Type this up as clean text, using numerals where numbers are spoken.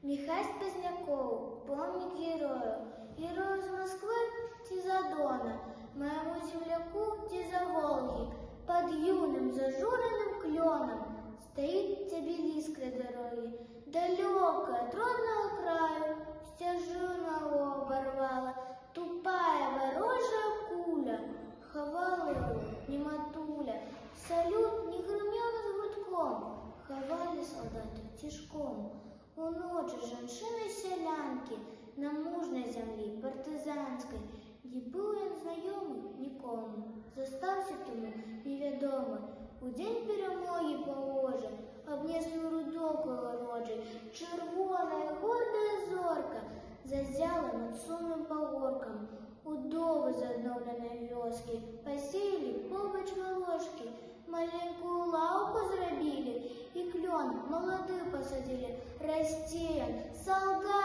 Михась Поздняков, помнік герою, герою з Москвы ці за Дона, моему земляку ці за Волги, под юным зажуренным кленом стоит обелиск на дороге, далеко от родного краю, стяжину его оборвала тупая ворожая куля, ховала его немотуля, салют не гремел с гудком, ховали солдаты тишком. У ночи жанчыны-сялянкі на мужнай зямлі партызанскай, дзе быў ён знаёмы нікому, застаўся тому невядомы. У дзень перамогі паложа абнеслі рудоку варожай, чырвоная гордая зорка зазяла над сумным пагоркам. Удовы з адноўленай вёскі пасеялі побач валошкі, маленькую лаўку зрабілі і клён малады пасадзілі. Расце ён, салдат